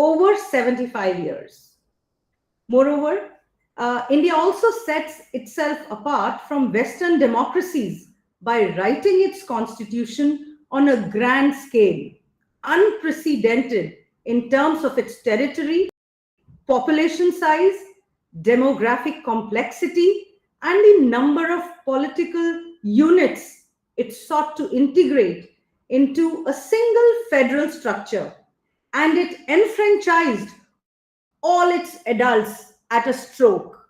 over 75 years. Moreover, India also sets itself apart from Western democracies by writing its constitution on a grand scale, unprecedented in terms of its territory, population size, demographic complexity, and the number of political units it sought to integrate into a single federal structure, and it enfranchised all its adults at a stroke.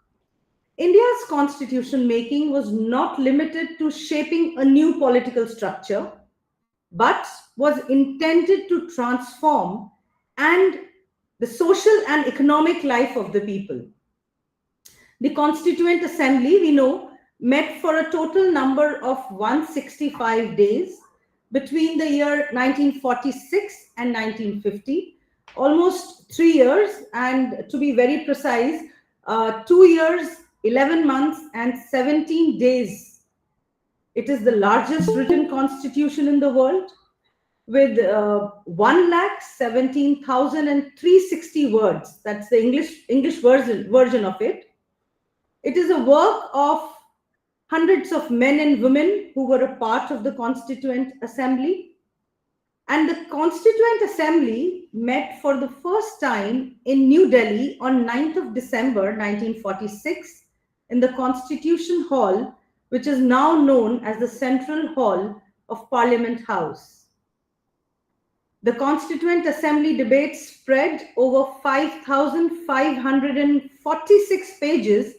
India's constitution making was not limited to shaping a new political structure, but was intended to transform and the social and economic life of the people. The Constituent Assembly, we know, met for a total number of 165 days between the year 1946 and 1950, almost 3 years, and to be very precise, 2 years, 11 months, and 17 days. It is the largest written constitution in the world, with 1,17,360 words. That's the English version of it. It is a work of hundreds of men and women who were a part of the Constituent Assembly. And the Constituent Assembly met for the first time in New Delhi on 9th of December 1946 in the Constitution Hall, which is now known as the Central Hall of Parliament House. The Constituent Assembly debates spread over 5,546 pages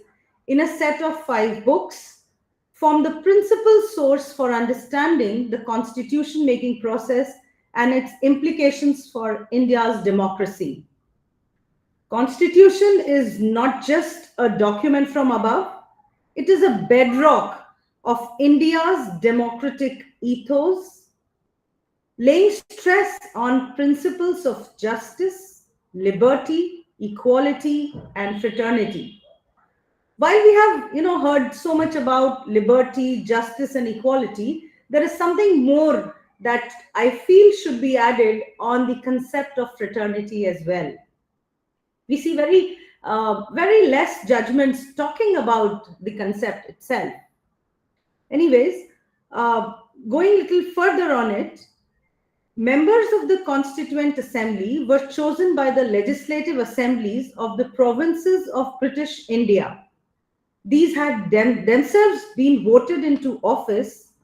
in a set of 5 books, form the principal source for understanding the constitution-making process and its implications for India's democracy. Constitution is not just a document from above, it is a bedrock of India's democratic ethos, laying stress on principles of justice, liberty, equality, and fraternity. While we have heard so much about liberty, justice, and equality, there is something more that I feel should be added on the concept of fraternity as well. We see very less judgments talking about the concept itself. Anyways, going a little further on it, members of the Constituent Assembly were chosen by the legislative assemblies of the provinces of British India. These had themselves been voted into office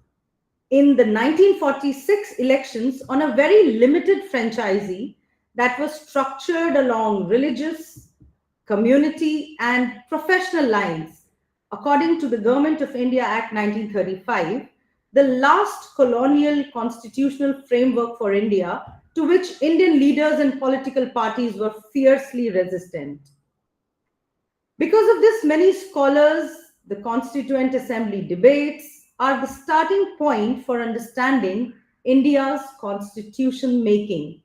in the 1946 elections on a very limited franchisee that was structured along religious, community, and professional lines, according to the Government of India Act 1935, the last colonial constitutional framework for India, to which Indian leaders and political parties were fiercely resistant. Because of this, many scholars, the Constituent Assembly debates are the starting point for understanding India's constitution making.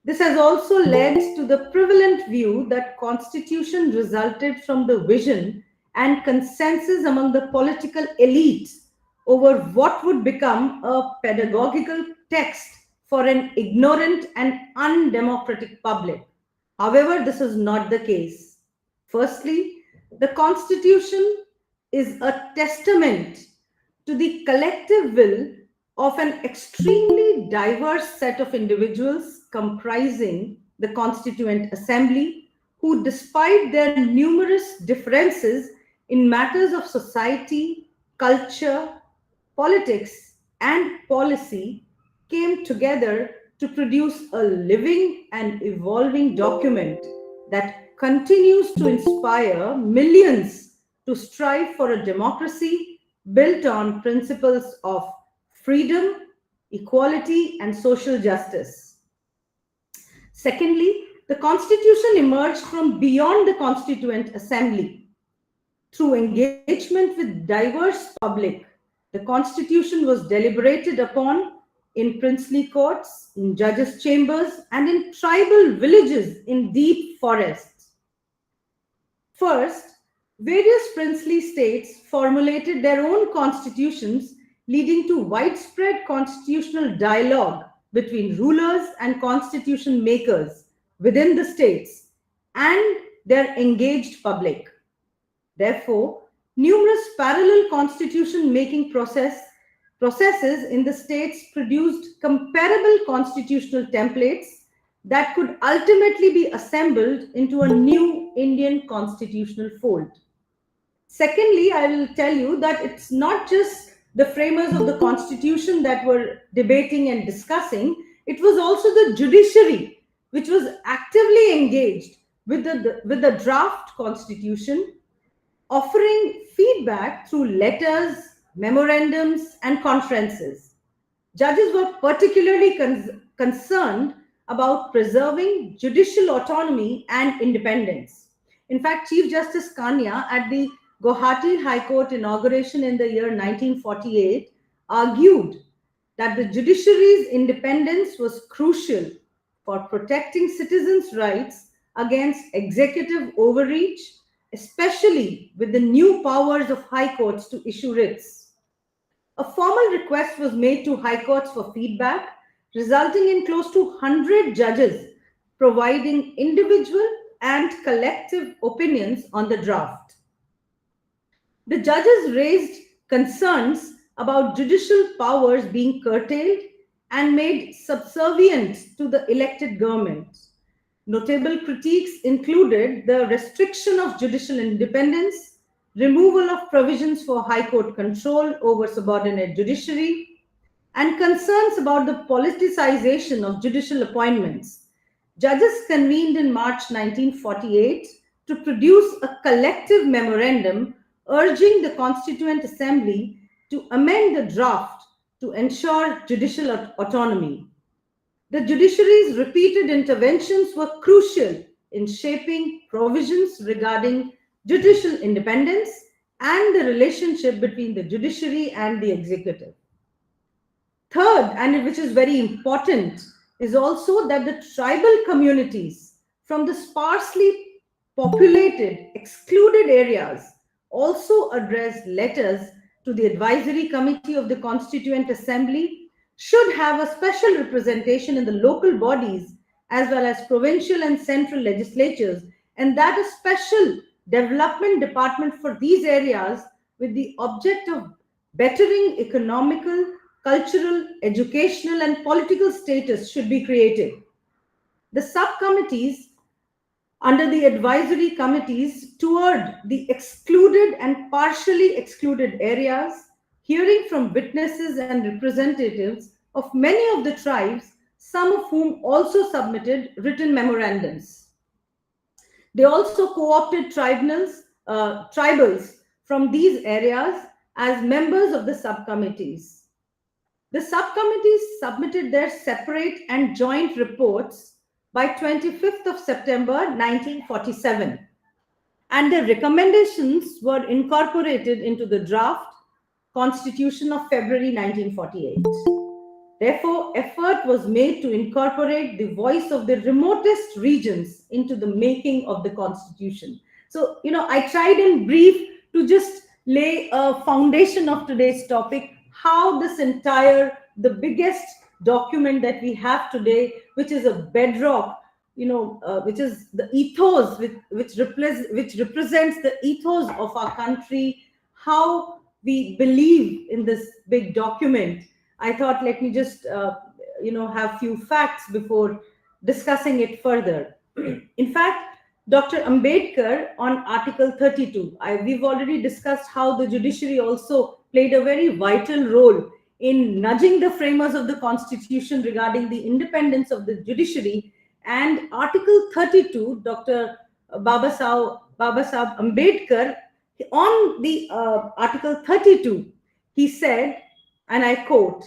This has also led to the prevalent view that constitution resulted from the vision and consensus among the political elite over what would become a pedagogical text for an ignorant and undemocratic public. However, this is not the case. Firstly, the Constitution is a testament to the collective will of an extremely diverse set of individuals comprising the Constituent Assembly, who, despite their numerous differences in matters of society, culture, politics, and policy, came together to produce a living and evolving document that continues to inspire millions to strive for a democracy built on principles of freedom, equality, and social justice. Secondly, the Constitution emerged from beyond the Constituent Assembly. Through engagement with diverse public, the Constitution was deliberated upon in princely courts, in judges' chambers, and in tribal villages in deep forests. First, various princely states formulated their own constitutions, leading to widespread constitutional dialogue between rulers and constitution makers within the states and their engaged public. Therefore, numerous parallel constitution making processes in the states produced comparable constitutional templates that could ultimately be assembled into a new Indian constitutional fold. Secondly, I will tell you that it's not just the framers of the constitution that were debating and discussing, it was also the judiciary which was actively engaged with the draft constitution, offering feedback through letters, memorandums, and conferences. Judges were particularly concerned about preserving judicial autonomy and independence. In fact, Chief Justice Kania at the Guwahati High Court inauguration in the year 1948 argued that the judiciary's independence was crucial for protecting citizens' rights against executive overreach, especially with the new powers of high courts to issue writs. A formal request was made to high courts for feedback, resulting in close to 100 judges providing individual and collective opinions on the draft. The judges raised concerns about judicial powers being curtailed and made subservient to the elected government. Notable critiques included the restriction of judicial independence, removal of provisions for High Court control over subordinate judiciary, and concerns about the politicization of judicial appointments. Judges convened in March 1948 to produce a collective memorandum urging the Constituent Assembly to amend the draft to ensure judicial autonomy. The judiciary's repeated interventions were crucial in shaping provisions regarding judicial independence and the relationship between the judiciary and the executive. Third, and which is very important, is also that the tribal communities from the sparsely populated, excluded areas also addressed letters to the Advisory Committee of the Constituent Assembly should have a special representation in the local bodies as well as provincial and central legislatures, and that a special development department for these areas with the object of bettering economical, cultural, educational, and political status should be created. The subcommittees under the advisory committees toured the excluded and partially excluded areas, hearing from witnesses and representatives of many of the tribes, some of whom also submitted written memorandums. They also co-opted tribals from these areas as members of the subcommittees. The subcommittees submitted their separate and joint reports by 25th of September 1947, and their recommendations were incorporated into the draft Constitution of February 1948. Therefore, effort was made to incorporate the voice of the remotest regions into the making of the Constitution. So, I tried in brief to just lay a foundation of today's topic, how this the biggest document that we have today, which is a bedrock, which is the ethos, which represents the ethos of our country, how we believe in this big document. I thought, let me just, have few facts before discussing it further. In fact, Dr. Ambedkar on Article 32, we've already discussed how the judiciary also played a very vital role in nudging the framers of the Constitution regarding the independence of the judiciary. And Article 32, Dr. Babasaheb Ambedkar, on the Article 32, he said, and I quote,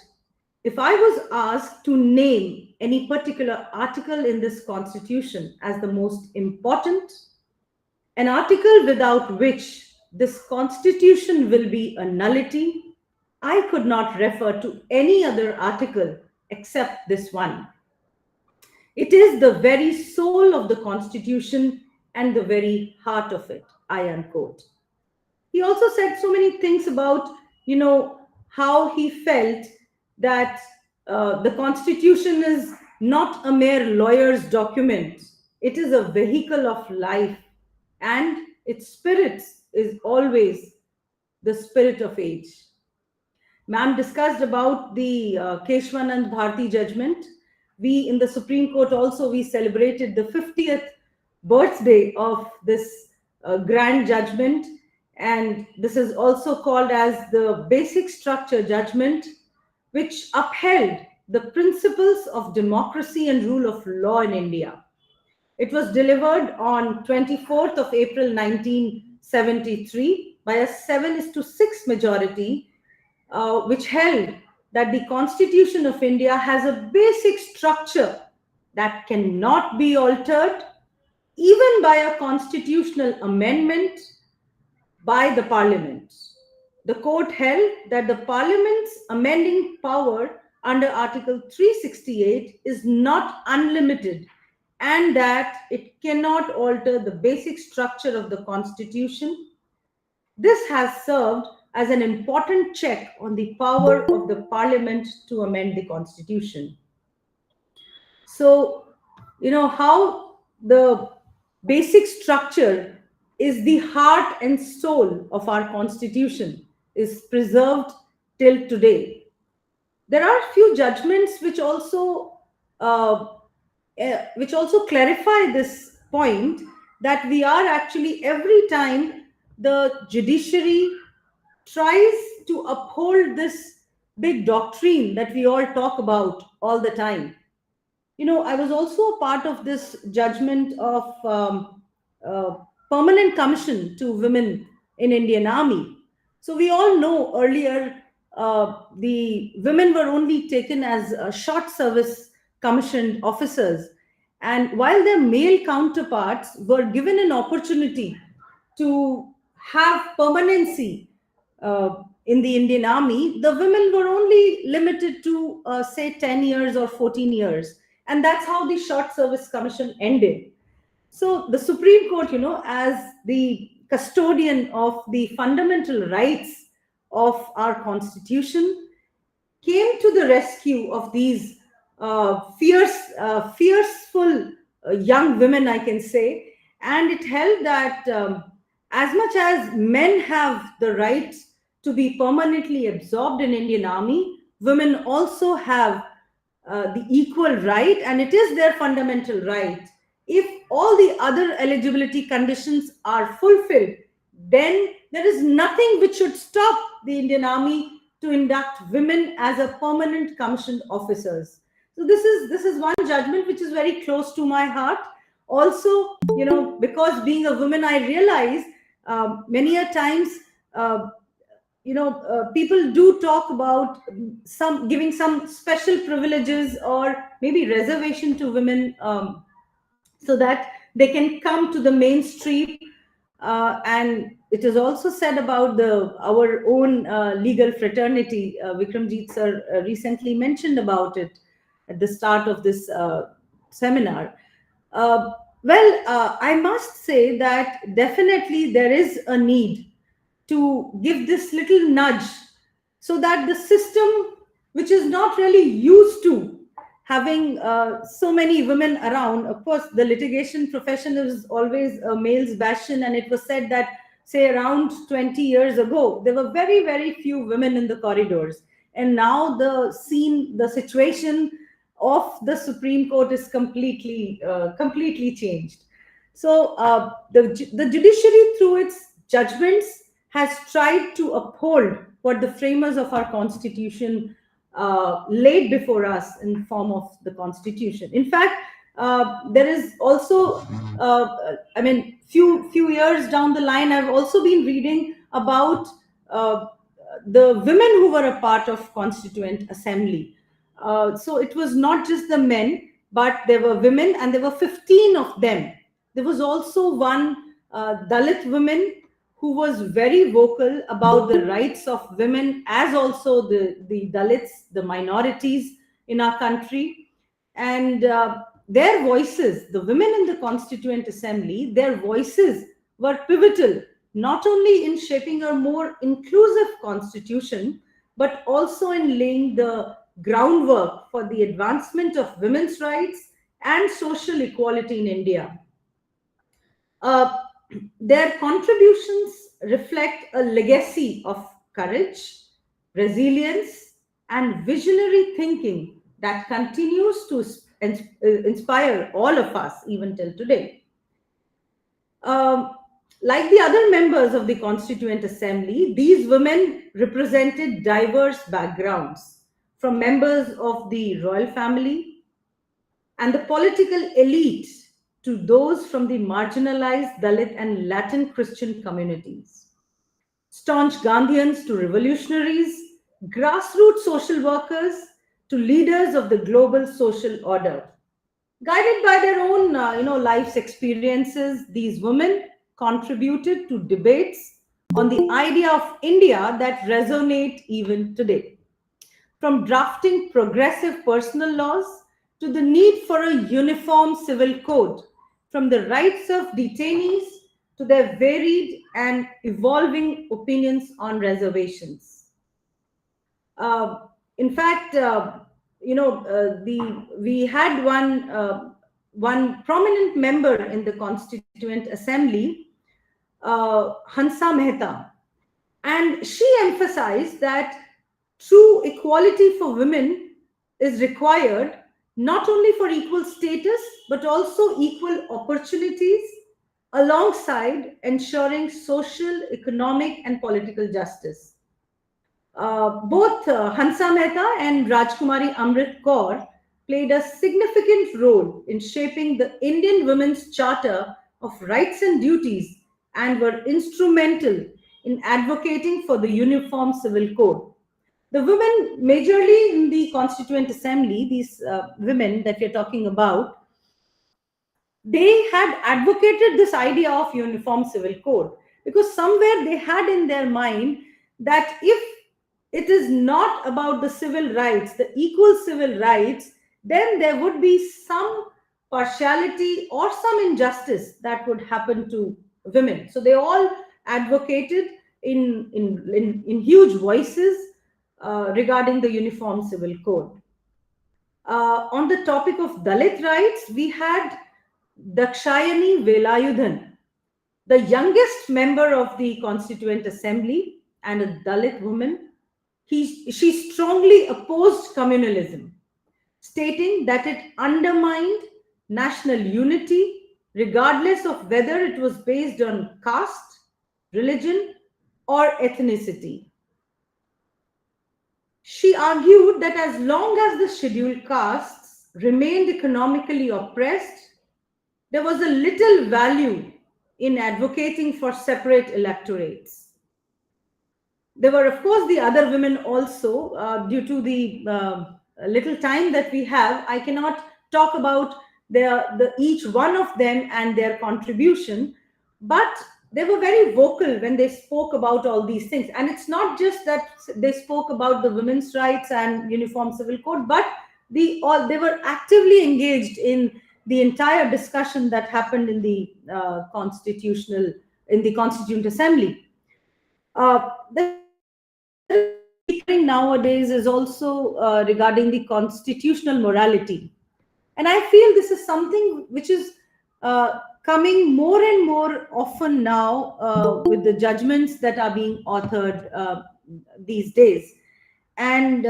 "If I was asked to name any particular article in this Constitution as the most important, an article without which this Constitution will be a nullity, I could not refer to any other article except this one. It is the very soul of the Constitution and the very heart of it," I unquote. He also said so many things about, how he felt that the Constitution is not a mere lawyer's document, It is a vehicle of life, and its spirit is always the spirit of age. Ma'am discussed about the Keshwanand Bharti judgment. We in the Supreme Court also, we celebrated the 50th birthday of this grand judgment, and this is also called as the basic structure judgment, which upheld the principles of democracy and rule of law in India. It was delivered on 24th of April 1973 by a 7:6 majority, which held that the Constitution of India has a basic structure that cannot be altered even by a constitutional amendment by the Parliament. The court held that the Parliament's amending power under Article 368 is not unlimited and that it cannot alter the basic structure of the Constitution. This has served as an important check on the power of the Parliament to amend the Constitution. So, how the basic structure is the heart and soul of our Constitution is preserved till today. There are few judgments uh, which also clarify this point, that we are actually, every time the judiciary tries to uphold this big doctrine that we all talk about all the time. I was also a part of this judgment of permanent commission to women in Indian Army. So we all know earlier the women were only taken as short service commissioned officers, and while their male counterparts were given an opportunity to have permanency in the Indian Army, the women were only limited to, say, 10 years or 14 years. And that's how the Short Service Commission ended. So the Supreme Court, as the custodian of the fundamental rights of our Constitution, came to the rescue of these fearful young women, I can say. And it held that as much as men have the right to be permanently absorbed in Indian Army, women also have the equal right, and it is their fundamental right. If all the other eligibility conditions are fulfilled, then there is nothing which should stop the Indian Army to induct women as a permanent commissioned officers. So this is one judgment which is very close to my heart. Also, because being a woman, I realize many a times, people do talk about some giving some special privileges or maybe reservation to women, so that they can come to the mainstream. And it is also said about our own legal fraternity. Vikramjit sir recently mentioned about it at the start of this seminar. I must say that definitely there is a need to give this little nudge, so that the system, which is not really used to having so many women around. Of course, the litigation profession is always a male's bastion, and it was said that, say, around 20 years ago, there were very, very few women in the corridors. And now the situation of the Supreme Court is completely changed. So the judiciary, through its judgments, has tried to uphold what the framers of our Constitution laid before us in form of the Constitution. In fact, there is also, few years down the line, I've also been reading about the women who were a part of Constituent Assembly. So it was not just the men, but there were women, and there were 15 of them. There was also one Dalit woman who was very vocal about the rights of women, as also the Dalits, the minorities in our country. And their voices, the women in the Constituent Assembly, their voices were pivotal, not only in shaping a more inclusive constitution, but also in laying the groundwork for the advancement of women's rights and social equality in India. Uh, their contributions reflect a legacy of courage, resilience, and visionary thinking that continues to inspire all of us even till today. Um, like the other members of the Constituent Assembly, these women represented diverse backgrounds, from members of the royal family and the political elite to those from the marginalized Dalit and Latin Christian communities. Staunch Gandhians to revolutionaries, grassroots social workers to leaders of the global social order. Guided by their own, life's experiences, these women contributed to debates on the idea of India that resonate even today. From drafting progressive personal laws to the need for a uniform civil code, from the rights of detainees to their varied and evolving opinions on reservations. Uh, in fact, we had one prominent member in the Constituent Assembly, Hansa Mehta, and she emphasized that true equality for women is required not only for equal status but also equal opportunities alongside ensuring social, economic, and political justice. Both Hansa Mehta and Rajkumari Amrit Kaur played a significant role in shaping the Indian Women's Charter of Rights and Duties and were instrumental in advocating for the Uniform Civil Code. The women, majorly in the Constituent Assembly, these women that we're talking about, they had advocated this idea of Uniform Civil Code because somewhere they had in their mind that if it is not about the civil rights, the equal civil rights, then there would be some partiality or some injustice that would happen to women. So they all advocated in huge voices regarding the Uniform Civil Code. On the topic of Dalit rights, we had Dakshayani Velayudhan, the youngest member of the Constituent Assembly and a Dalit woman. She strongly opposed communalism, stating that it undermined national unity, regardless of whether it was based on caste, religion, or ethnicity. She argued that as long as the scheduled castes remained economically oppressed, there was a little value in advocating for separate electorates. There were, of course, the other women also. Due to the little time that we have, I cannot talk about each one of them and their contribution, but they were very vocal when they spoke about all these things. And it's not just that they spoke about the women's rights and Uniform Civil Code, but they were actively engaged in the entire discussion that happened in the Constituent Assembly. The nowadays is also regarding the constitutional morality. And I feel this is something which is coming more and more often now with the judgments that are being authored these days. And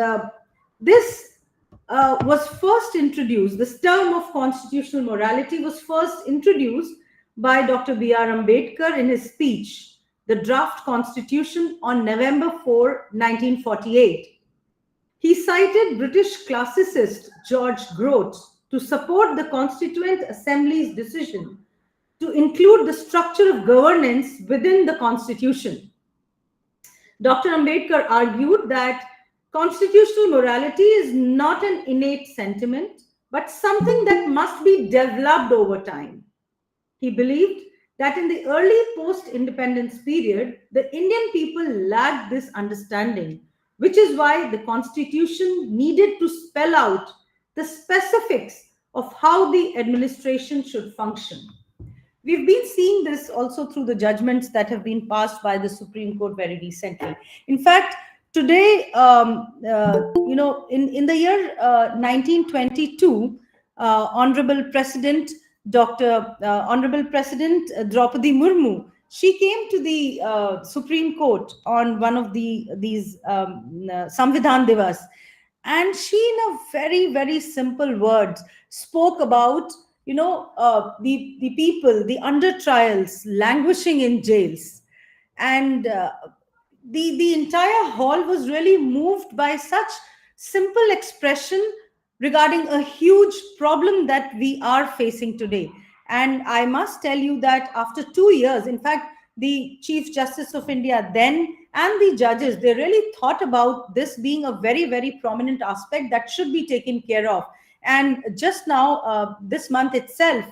this was first introduced, this term of constitutional morality was first introduced by Dr. B.R. Ambedkar in his speech, The Draft Constitution, on November 4, 1948. He cited British classicist George Grote to support the Constituent Assembly's decision to include the structure of governance within the Constitution. Dr. Ambedkar argued that constitutional morality is not an innate sentiment, but something that must be developed over time. He believed that in the early post-independence period, the Indian people lacked this understanding, which is why the Constitution needed to spell out the specifics of how the administration should function. We've been seeing this also through the judgments that have been passed by the Supreme Court very recently. In fact, today, in the year 1922, Honorable President Honorable President Draupadi Murmu, she came to the Supreme Court on one of these Samvidhan Divas, and she, in a very very simple words, spoke about the people, the under trials languishing in jails, and the entire hall was really moved by such simple expression regarding a huge problem that we are facing today. And I must tell you that after 2 years, in fact, the Chief Justice of India then and the judges, they really thought about this being a very very prominent aspect that should be taken care of. And just now, this month itself,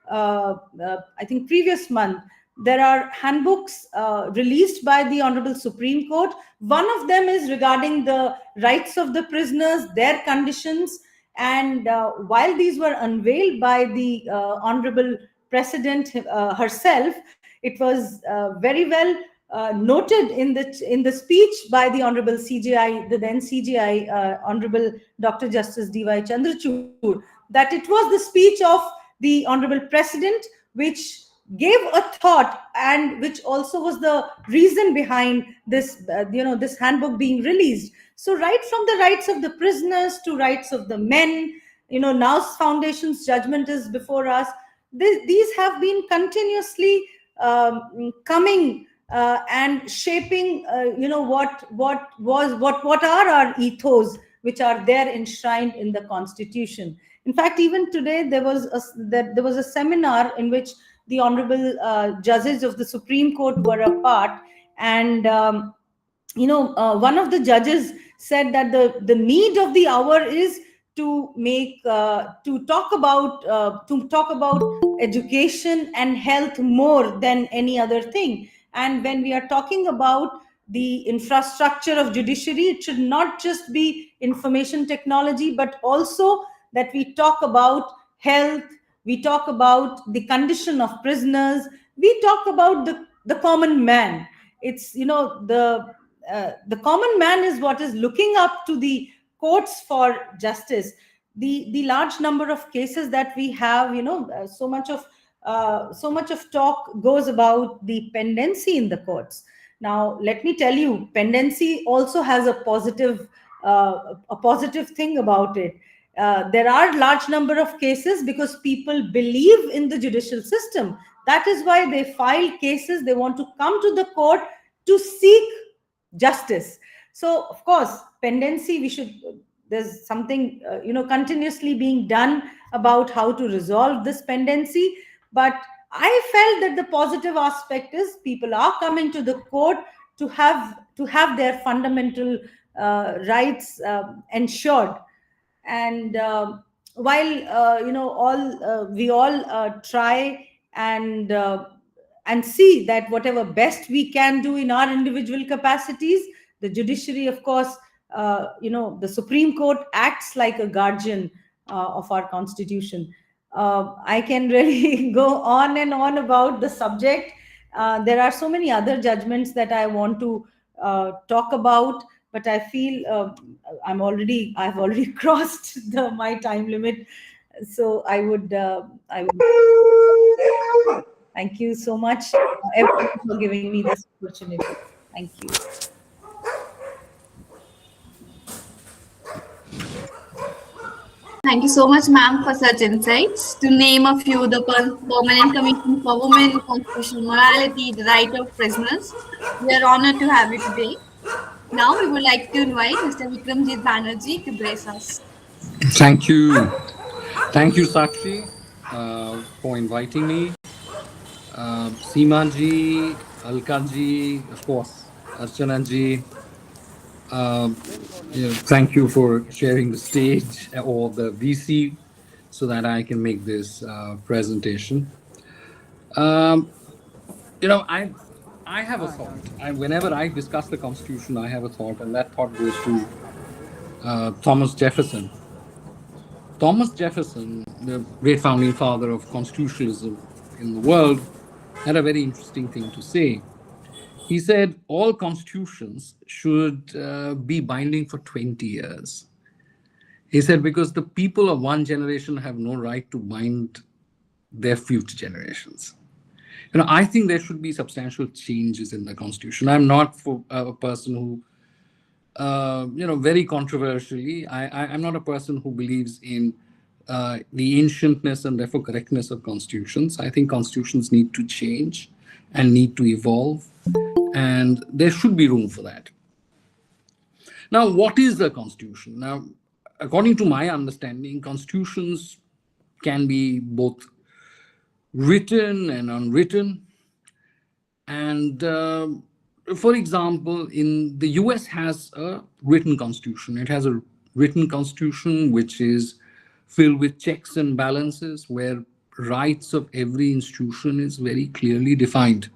I think previous month, there are handbooks released by the Honorable Supreme Court. One of them is regarding the rights of the prisoners, their conditions. And while these were unveiled by the Honorable President herself, it was very well noted in the speech by the Honorable CJI, the then CJI, Honorable Dr. Justice D.Y. Chandrachud, that it was the speech of the Honorable President which gave a thought, and which also was the reason behind this this handbook being released. So right from the rights of the prisoners to rights of the men, Now's Foundation's judgment is before us. These have been continuously coming and shaping what are our ethos, which are there enshrined in the Constitution. In fact, even today there was a seminar in which the honorable judges of the Supreme Court were a part, and one of the judges said that the need of the hour is to talk about education and health more than any other thing. And when we are talking about the infrastructure of judiciary, it should not just be information technology, but also that we talk about health, we talk about the condition of prisoners, we talk about the common man. It's the common man is what is looking up to the courts for justice. The large number of cases that we have, so much of talk goes about the pendency in the courts. Now let me tell you, pendency also has a positive thing about it. There are large number of cases because people believe in the judicial system. That is why they file cases. They want to come to the court to seek justice. So of course, pendency, there's something continuously being done about how to resolve this pendency. But I felt that the positive aspect is people are coming to the court to have their fundamental rights ensured. And while we all try and see that whatever best we can do in our individual capacities, the judiciary, of course, the Supreme Court acts like a guardian of our Constitution. I can really go on and on about the subject. There are so many other judgments that I want to talk about, but I feel I've already crossed my time limit. So I would thank you so much, everyone, for giving me this opportunity. Thank you. Thank you so much, ma'am, for such insights. To name a few, the Permanent Commission for Women, Constitutional Morality, the Right of Prisoners. We are honored to have you today. Now we would like to invite Mr. Vikramjit Banerjee to brace us. Thank you. Thank you, Sakshi, for inviting me. Seema ji, Alka ji, of course, Archana ji. Thank you for sharing the stage or the VC so that I can make this presentation. I have a thought. Whenever I discuss the Constitution, I have a thought, and that thought goes to Thomas Jefferson. Thomas Jefferson, the great founding father of constitutionalism in the world, had a very interesting thing to say. He said all constitutions should be binding for 20 years. He said, because the people of one generation have no right to bind their future generations. I think there should be substantial changes in the constitution. I'm not for a person who, very controversially, I'm not a person who believes in the ancientness and therefore correctness of constitutions. I think constitutions need to change and need to evolve, and there should be room for that. Now, what is the constitution? Now, according to my understanding, constitutions can be both written and unwritten. And for example, in the US has a written constitution. It has a written constitution which is filled with checks and balances, where rights of every institution is very clearly defined.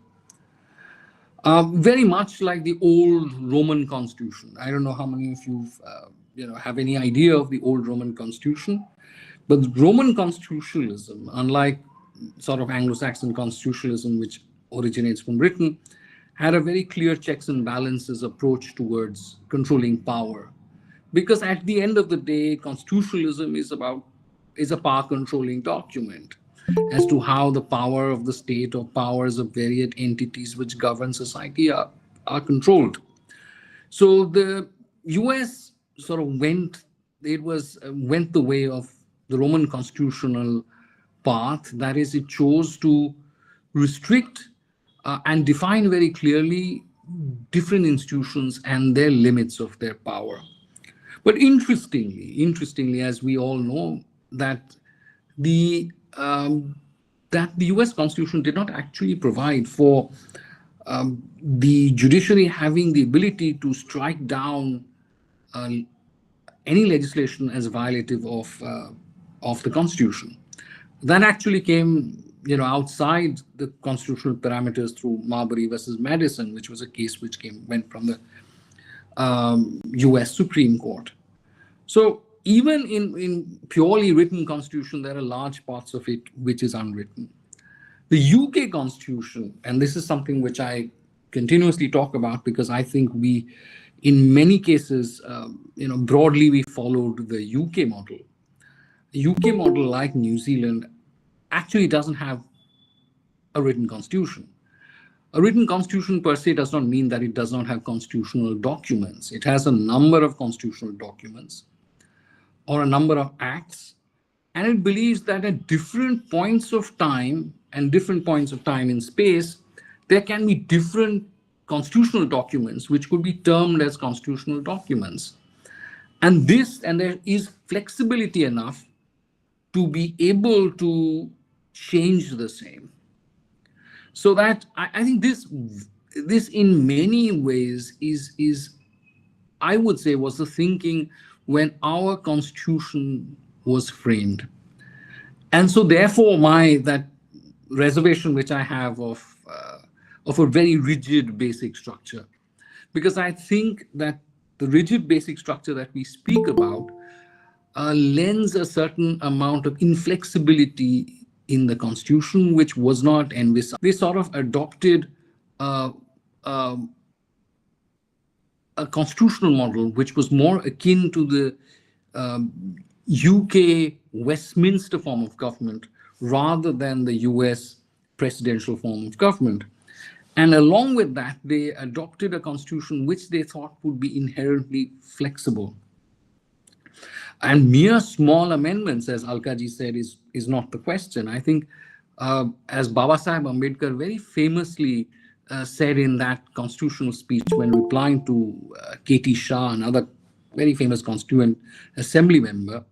Very much like the old Roman constitution. I don't know how many of you have any idea of the old Roman constitution, but Roman constitutionalism, unlike sort of Anglo-Saxon constitutionalism, which originates from Britain, had a very clear checks and balances approach towards controlling power. Because at the end of the day, constitutionalism is a power controlling document as to how the power of the state or powers of various entities which govern society are controlled. So the US sort of went the way of the Roman constitutional path. That is, it chose to restrict and define very clearly different institutions and their limits of their power. But interestingly, as we all know, that the US Constitution did not actually provide for the judiciary having the ability to strike down any legislation as violative of the Constitution. That actually came, outside the constitutional parameters through Marbury versus Madison, which was a case which went from the US Supreme Court. So even in purely written constitution, there are large parts of it which is unwritten. The UK Constitution, and this is something which I continuously talk about because I think we, in many cases, broadly we followed the UK model. The UK model, like New Zealand, actually doesn't have a written constitution. A written constitution per se does not mean that it does not have constitutional documents. It has a number of constitutional documents or a number of acts, and it believes that at different points of time and different points of time in space, there can be different constitutional documents which could be termed as constitutional documents. And there is flexibility enough to be able to change the same. So that I think this in many ways is I would say was the thinking when our constitution was framed. And so therefore that reservation which I have of a very rigid basic structure, because I think that the rigid basic structure that we speak about lends a certain amount of inflexibility in the constitution, which was not envisaged. They sort of adopted a constitutional model which was more akin to the UK Westminster form of government rather than the US presidential form of government. And along with that, they adopted a constitution which they thought would be inherently flexible. And mere small amendments, as Alkaji said, is not the question. I think, as Babasaheb Ambedkar very famously said in that constitutional speech when replying to K.T. Shah, another very famous constituent assembly member,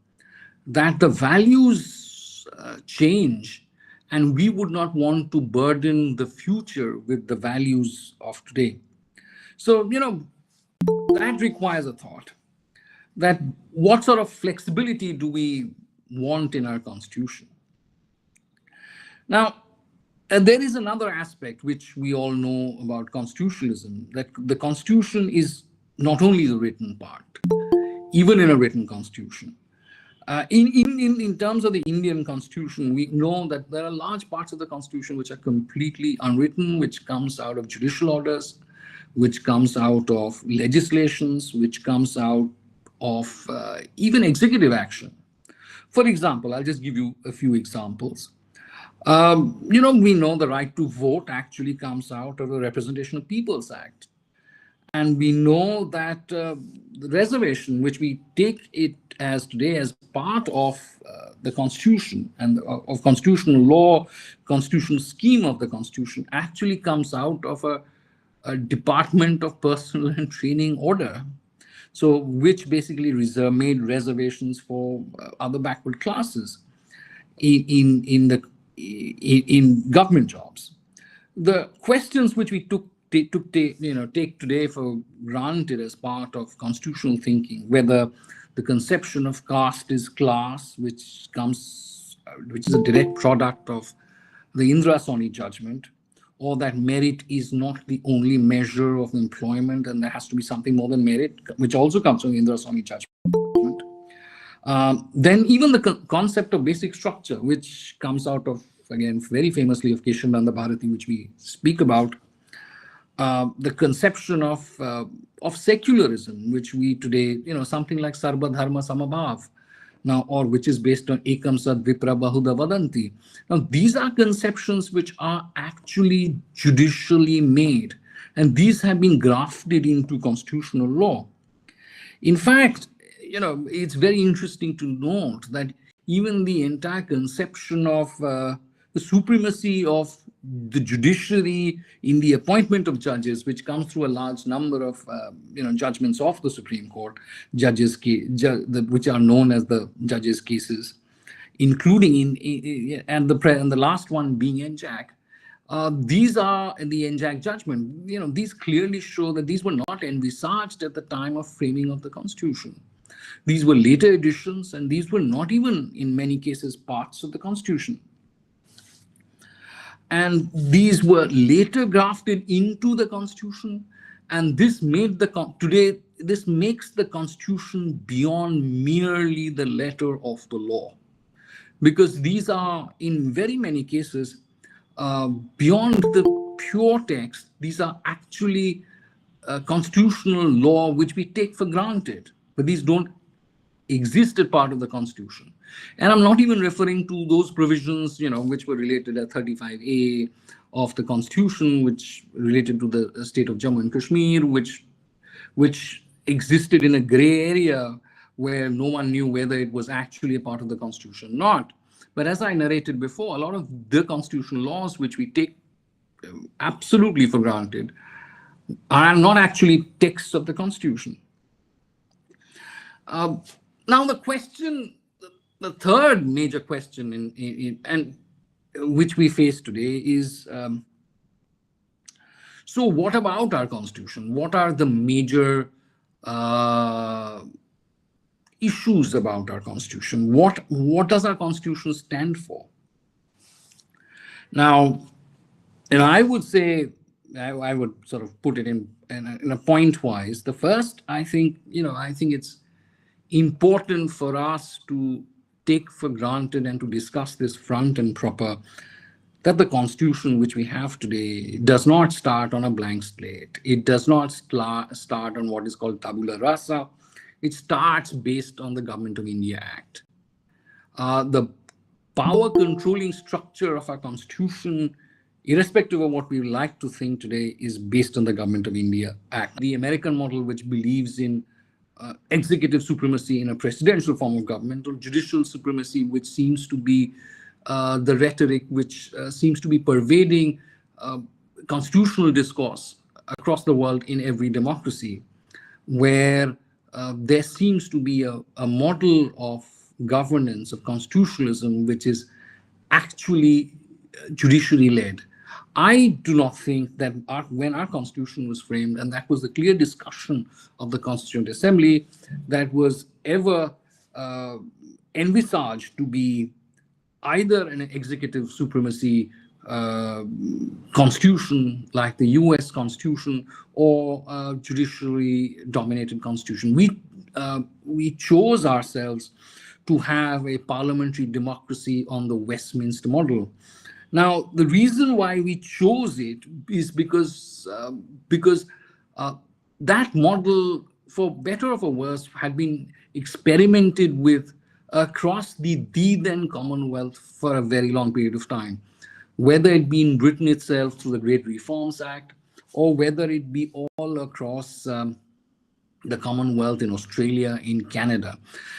that the values change, and we would not want to burden the future with the values of today. So, that requires a thought. That what sort of flexibility do we want in our constitution? Now, there is another aspect which we all know about constitutionalism, that the constitution is not only the written part, even in a written constitution. In terms of the Indian constitution, we know that there are large parts of the constitution which are completely unwritten, which comes out of judicial orders, which comes out of legislations, which comes out of even executive action. For example, I'll just give you a few examples. We know the right to vote actually comes out of the Representation of Peoples Act. And we know that the reservation, which we take it as today as part of the Constitution and of constitutional law, constitutional scheme of the Constitution, actually comes out of a Department of Personnel and Training order. So, which basically made reservations for other backward classes in government jobs. The questions which we take today for granted as part of constitutional thinking, whether the conception of caste is class, which is a direct product of the Indira Sawhney judgment, or that merit is not the only measure of employment and there has to be something more than merit, which also comes from the Indira Sawhney judgment. Then even the concept of basic structure, which comes out of, again, very famously of Keshavananda Bharati, which we speak about, the conception of secularism, which we today, something like Sarva Dharma Samabhav, now, or which is based on Ekam Sad Vipra Bahuda Vadanti. Now, these are conceptions which are actually judicially made, and these have been grafted into constitutional law. In fact, it's very interesting to note that even the entire conception of the supremacy of the judiciary in the appointment of judges, which comes through a large number of judgments of the Supreme Court, which are known as the judges' cases, including and the last one being NJAC. These are the NJAC judgment. These clearly show that these were not envisaged at the time of framing of the Constitution. These were later additions, and these were not even, in many cases, parts of the Constitution. And these were later grafted into the Constitution, and this makes the Constitution beyond merely the letter of the law, because these are, in very many cases, beyond the pure text. These are actually constitutional law which we take for granted, but these don't exist as part of the Constitution. And I'm not even referring to those provisions, which were related at 35A of the Constitution, which related to the state of Jammu and Kashmir, which existed in a gray area where no one knew whether it was actually a part of the Constitution or not. But as I narrated before, a lot of the constitutional laws which we take absolutely for granted are not actually texts of the Constitution. Now the third major question and which we face today is, so what about our Constitution? What are the major issues about our Constitution? What does our Constitution stand for? Now, and I would say, I would sort of put it in a point-wise. The first, I think it's important for us to take for granted and to discuss this front and proper, that the Constitution which we have today does not start on a blank slate. It does not start on what is called tabula rasa. It starts based on the Government of India Act. The power controlling structure of our Constitution, irrespective of what we like to think today, is based on the Government of India Act. The American model, which believes in executive supremacy in a presidential form of government, or judicial supremacy, which seems to be the rhetoric which seems to be pervading constitutional discourse across the world in every democracy, where there seems to be a model of governance, of constitutionalism, which is actually judiciary-led. I do not think that when our Constitution was framed, and that was the clear discussion of the Constituent Assembly, that was ever envisaged to be either an executive supremacy constitution like the US Constitution, or a judiciary-dominated constitution. We chose ourselves to have a parliamentary democracy on the Westminster model. Now, the reason why we chose it is because that model for better or for worse, had been experimented with across the then Commonwealth for a very long period of time, whether it be in Britain itself through the Great Reforms Act, or whether it be all across the Commonwealth, in Australia, in Canada.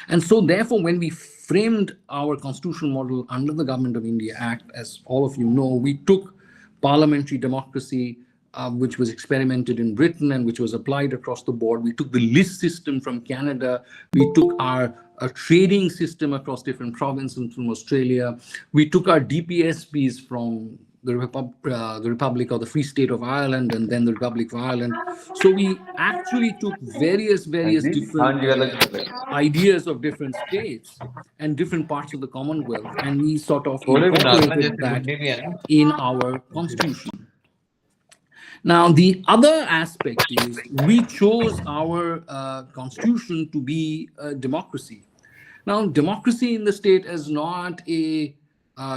And so therefore, when we framed our constitutional model under the Government of India Act, as all of you know, we took parliamentary democracy, which was experimented in Britain and which was applied across the board. We took the list system from Canada. We took our trading system across different provinces from Australia. We took our DPSPs from the Republic or the Free State of Ireland, and then the Republic of Ireland. So we actually took various different ideas of different states and different parts of the Commonwealth, and we sort of incorporated that in our constitution. Now, the other aspect is we chose our constitution to be a democracy. Now, democracy in the state is not a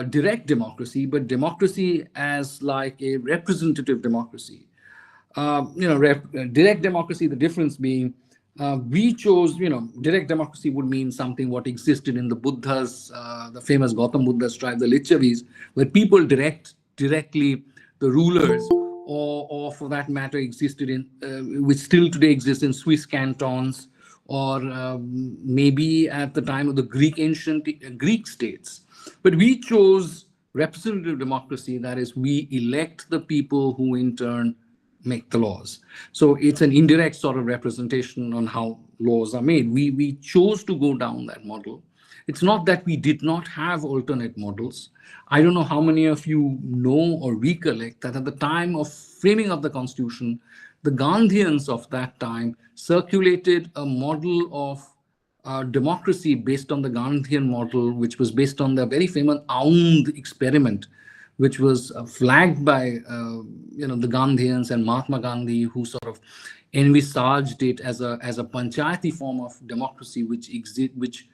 direct democracy, but democracy as like a representative democracy. Direct democracy, the difference being we chose, direct democracy would mean something what existed in the Buddha's, the famous Gautam Buddha's tribe, the Licchavis, where people directly the rulers, or for that matter existed in, which still today exists in Swiss cantons, or maybe at the time of the ancient Greek states. But we chose representative democracy, that is, we elect the people who in turn make the laws. So it's an indirect sort of representation on how laws are made. We chose to go down that model. It's not that we did not have alternate models. I don't know how many of you know or recollect that at the time of framing of the Constitution, the Gandhians of that time circulated a model of democracy based on the Gandhian model, which was based on the very famous Aundh experiment, which was flagged by the Gandhians and Mahatma Gandhi, who sort of envisaged it as a panchayati form of democracy, which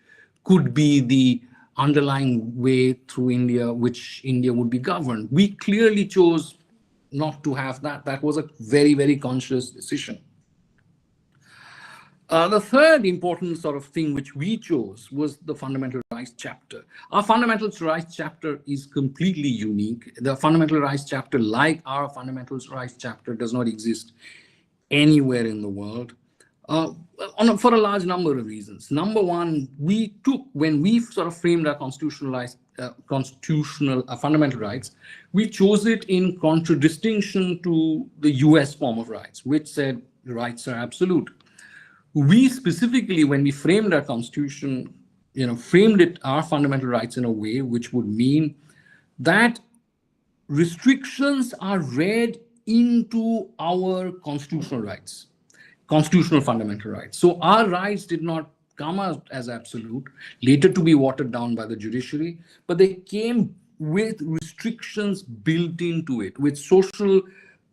could be the underlying way through India, which India would be governed. We clearly chose not to have that. That was a very, very conscious decision. The third important sort of thing which we chose was the Fundamental Rights chapter. Our Fundamental Rights chapter is completely unique. The Fundamental Rights chapter, like our Fundamental Rights chapter, does not exist anywhere in the world for a large number of reasons. Number one, when we sort of framed our constitutional fundamental rights, we chose it in contradistinction to the US form of rights, which said rights are absolute. We specifically, when we framed our constitution, framed our fundamental rights in a way which would mean that restrictions are read into our constitutional rights, constitutional fundamental rights. So our rights did not come out as absolute, later to be watered down by the judiciary, but they came with restrictions built into it, with social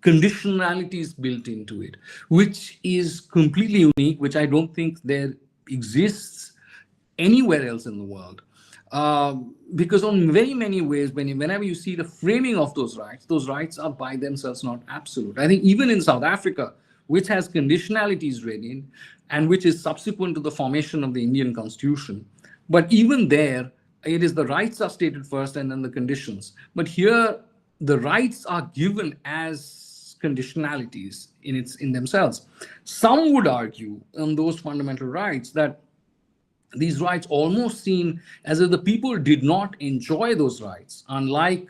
conditionalities built into it, which is completely unique, which I don't think there exists anywhere else in the world. Because on very many ways, whenever you see the framing of those rights are by themselves not absolute. I think even in South Africa, which has conditionalities read in, and which is subsequent to the formation of the Indian Constitution, but even there, it is the rights are stated first and then the conditions. But here, the rights are given as conditionalities in themselves. Some would argue on those fundamental rights that these rights almost seem as if the people did not enjoy those rights, unlike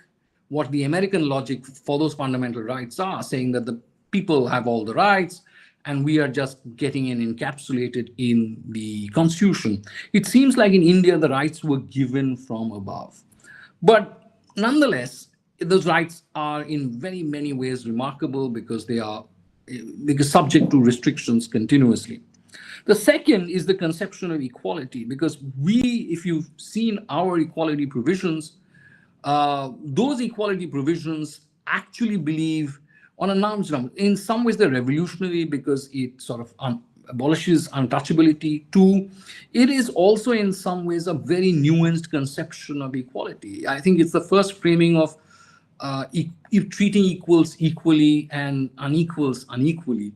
what the American logic for those fundamental rights are, saying that the people have all the rights and we are just getting encapsulated in the Constitution. It seems like in India, the rights were given from above. But nonetheless, those rights are in very many ways remarkable because they are subject to restrictions continuously. The second is the conception of equality, because if you've seen our equality provisions, those equality provisions actually believe on a large number. In some ways, they're revolutionary because it sort of abolishes untouchability. Two, it is also in some ways a very nuanced conception of equality. I think it's the first framing of treating equals equally and unequals unequally.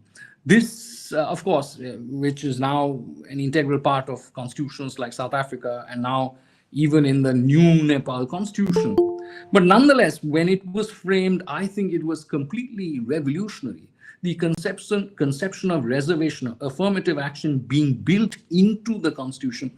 This, of course, which is now an integral part of constitutions like South Africa and now even in the new Nepal constitution. But nonetheless, when it was framed, I think it was completely revolutionary. The conception of reservation, of affirmative action being built into the constitution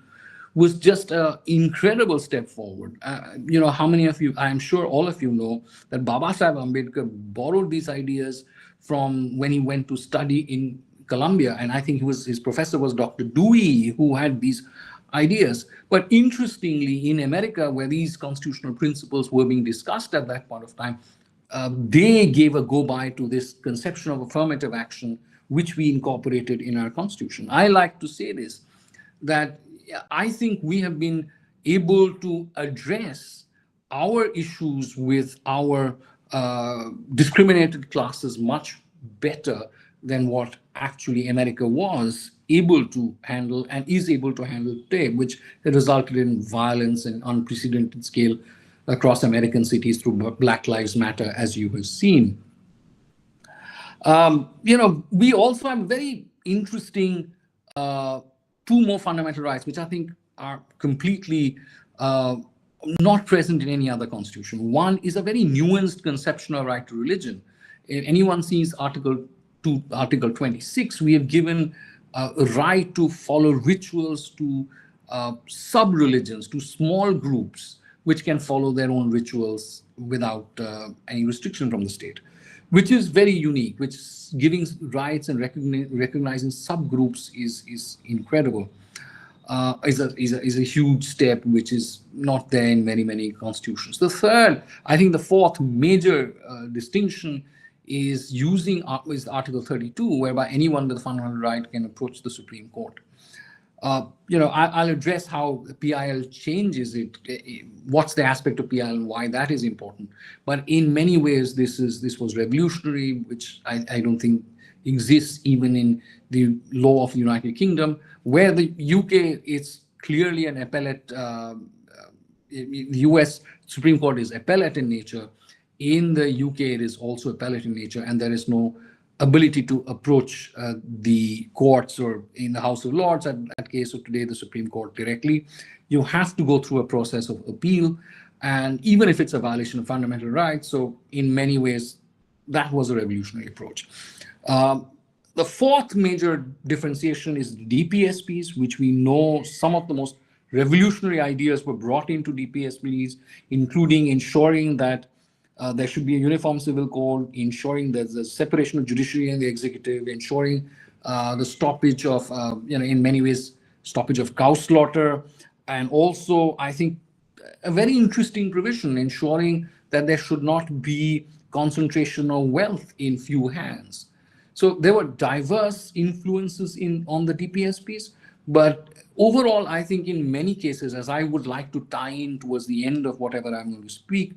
was just an incredible step forward. How many of you, I'm sure all of you know that Babasaheb Ambedkar borrowed these ideas from when he went to study in Columbia. And I think his professor was Dr. Dewey, who had these ideas. But interestingly, in America, where these constitutional principles were being discussed at that point of time, they gave a go-by to this conception of affirmative action, which we incorporated in our constitution. I like to say this, that I think we have been able to address our issues with our discriminated classes much better than what actually America was able to handle and is able to handle today, which resulted in violence and unprecedented scale across American cities through Black Lives Matter, as you have seen. We also have very interesting two more fundamental rights, which I think are completely not present in any other constitution. One is a very nuanced conception of right to religion. If anyone sees Article 26, we have given a right to follow rituals to sub-religions, to small groups, which can follow their own rituals without any restriction from the state, which is very unique, which giving rights and recognizing subgroups is incredible. Is a huge step, which is not there in many constitutions. The third, I think the fourth major distinction is is Article 32, whereby anyone with a fundamental right can approach the Supreme Court. I'll address how PIL changes it, what's the aspect of PIL and why that is important. But in many ways, this was revolutionary, which I don't think exists even in the law of the United Kingdom, where the UK is clearly an appellate, the US Supreme Court is appellate in nature. In the UK, it is also appellate in nature, and there is no ability to approach the courts or in the House of Lords, at that case of today, the Supreme Court directly. You have to go through a process of appeal, and even if it's a violation of fundamental rights, so in many ways, that was a revolutionary approach. The fourth major differentiation is DPSPs, which we know some of the most revolutionary ideas were brought into DPSPs, including ensuring that there should be a uniform civil code, ensuring there's a separation of judiciary and the executive, ensuring the stoppage of, in many ways, stoppage of cow slaughter. And also, I think, a very interesting provision, ensuring that there should not be concentration of wealth in few hands. So there were diverse influences on the DPSPs, but overall, I think in many cases, as I would like to tie in towards the end of whatever I'm going to speak,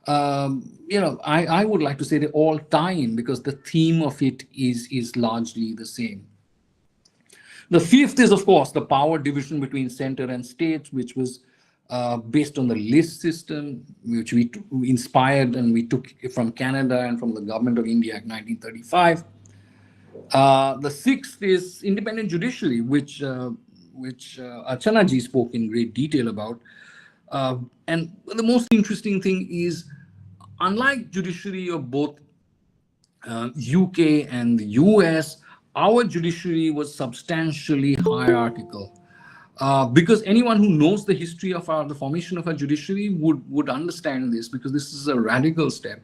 I would like to say they all tie in because the theme of it is largely the same. The fifth is, of course, the power division between center and state, which was based on the list system, which we inspired and we took from Canada and from the government of India in 1935. The sixth is independent judiciary, which Archana ji spoke in great detail about. And the most interesting thing is, unlike judiciary of both UK and the US, our judiciary was substantially hierarchical. Because anyone who knows the history of the formation of our judiciary would understand this, because this is a radical step.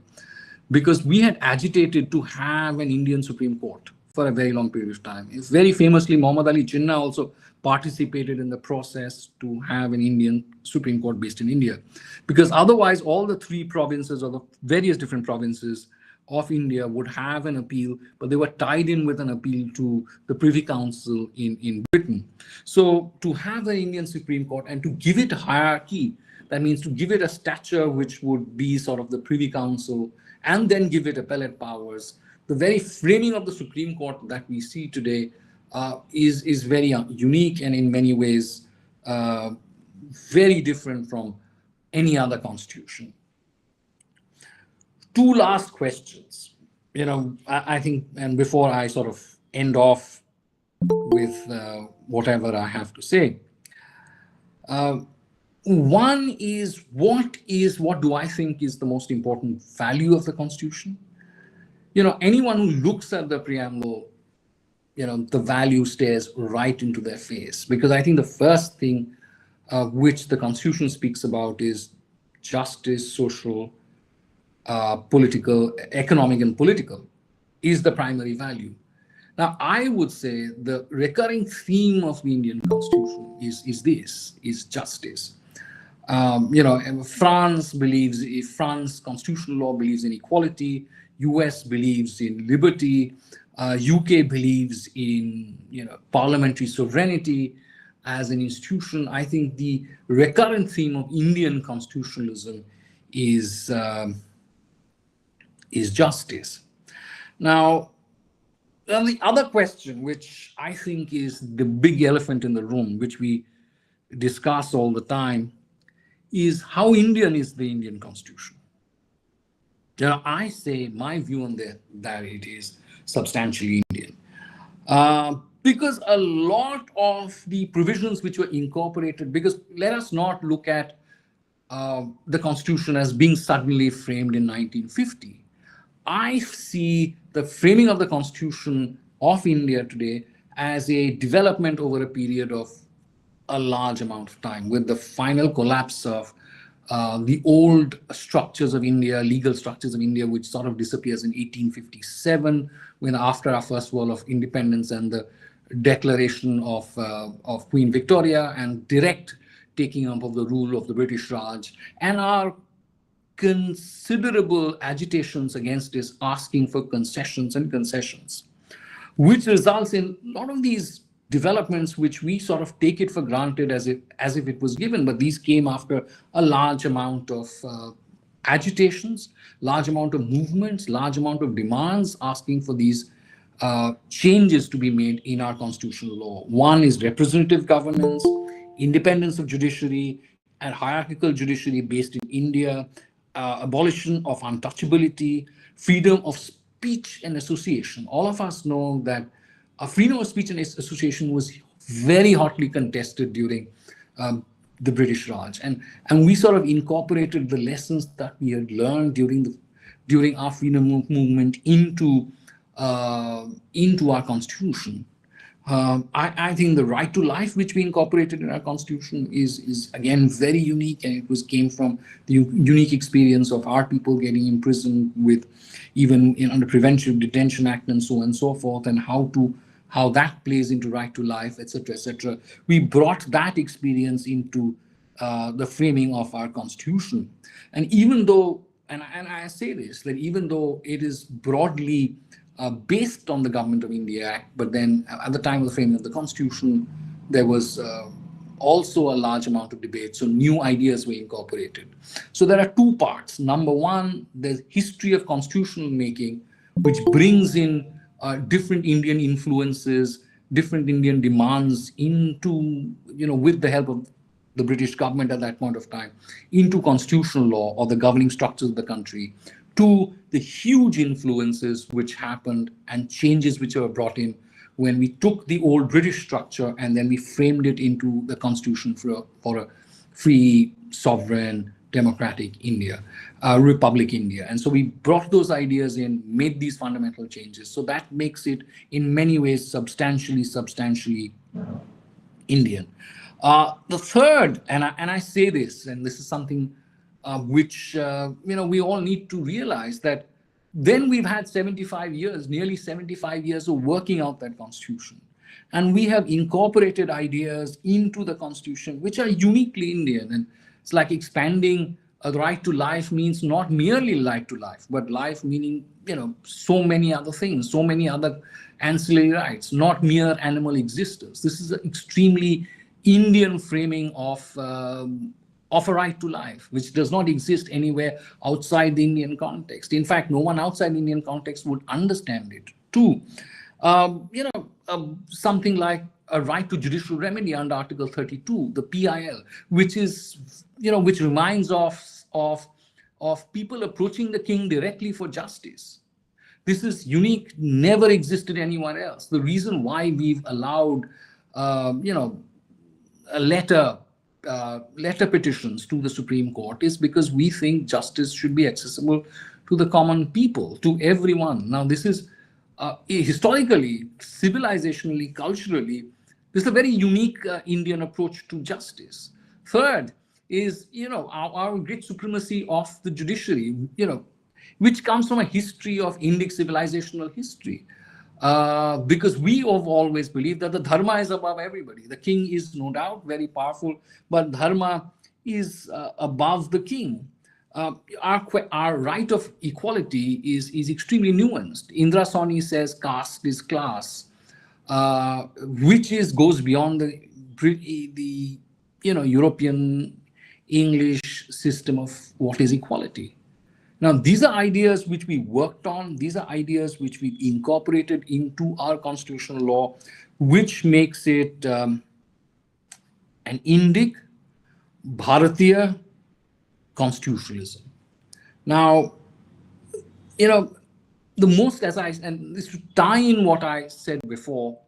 Because we had agitated to have an Indian Supreme Court for a very long period of time. It's very famously, Muhammad Ali Jinnah also participated in the process to have an Indian Supreme Court based in India. Because otherwise, all the three provinces or the various different provinces of India would have an appeal, but they were tied in with an appeal to the Privy Council in Britain. So to have an Indian Supreme Court and to give it a hierarchy, that means to give it a stature which would be sort of the Privy Council and then give it appellate powers. The very framing of the Supreme Court that we see today is very unique and in many ways very different from any other constitution. Two last questions, I think, and before I sort of end off with whatever I have to say. One is what do I think is the most important value of the Constitution? Anyone who looks at the preamble, the value stares right into their face, because I think the first thing which the Constitution speaks about is justice, social, political, economic, and political is the primary value. Now, I would say the recurring theme of the Indian Constitution is justice. France constitutional law believes in equality. US believes in liberty. UK believes in parliamentary sovereignty as an institution. I think the recurrent theme of Indian constitutionalism is justice. Now, the other question, which I think is the big elephant in the room, which we discuss all the time, is how Indian is the Indian Constitution? I say my view on that it is substantially Indian. Because a lot of the provisions which were incorporated, because let us not look at the Constitution as being suddenly framed in 1950. I see the framing of the Constitution of India today as a development over a period of a large amount of time, with the final collapse of the old structures of India, legal structures of India, which sort of disappears in 1857, when after our first war of independence and the declaration of Queen Victoria and direct taking up of the rule of the British Raj, and our considerable agitations against this, asking for concessions, which results in a lot of these developments which we sort of take it for granted as if it was given, but these came after a large amount of agitations, large amount of movements, large amount of demands asking for these changes to be made in our constitutional law. One is representative governance, independence of judiciary and hierarchical judiciary based in India, abolition of untouchability, freedom of speech and association. All of us know that freedom of speech and association was very hotly contested during the British Raj, and we sort of incorporated the lessons that we had learned during our freedom movement into our constitution. I think the right to life, which we incorporated in our constitution, is again very unique, and it came from the unique experience of our people getting imprisoned with even under Preventive Detention Act and so on and so forth, and how that plays into right to life, etc., etc. We brought that experience into the framing of our constitution, and even though, and I say this, that even though it is broadly based on the Government of India Act, but then at the time of the framing of the Constitution, there was also a large amount of debate, so new ideas were incorporated. So there are two parts. Number one, the history of constitutional making, which brings in different Indian influences, different Indian demands into, with the help of the British government at that point of time, into constitutional law or the governing structures of the country, to the huge influences which happened and changes which were brought in when we took the old British structure and then we framed it into the constitution for a free, sovereign, democratic India, Republic India. And so we brought those ideas in, made these fundamental changes. So that makes it in many ways substantially Indian. The third, and I say this, and this is something which we all need to realize, that then we've had 75 years, nearly 75 years of working out that constitution. And we have incorporated ideas into the constitution which are uniquely Indian. And it's like expanding a right to life means not merely right to life, but life meaning, so many other things, so many other ancillary rights, not mere animal existence. This is an extremely Indian framing of a right to life, which does not exist anywhere outside the Indian context. In fact, no one outside the Indian context would understand it. Two, something like a right to judicial remedy under Article 32, the PIL, which is, which reminds of people approaching the king directly for justice. This is unique, never existed anywhere else. The reason why we've allowed, a letter petitions to the Supreme Court is because we think justice should be accessible to the common people, to everyone. Now, this is historically, civilizationally, culturally, this is a very unique Indian approach to justice. Third is, our great supremacy of the judiciary, which comes from a history of Indic civilizational history. Because we have always believed that the dharma is above everybody. The king is no doubt very powerful, but dharma is above the king. Our right of equality is extremely nuanced. Indra Sawhney says caste is class, which goes beyond the European English system of what is equality. Now, these are ideas which we worked on. These are ideas which we incorporated into our constitutional law, which makes it an Indic, Bharatiya constitutionalism. Now, the most, and this to tie in what I said before,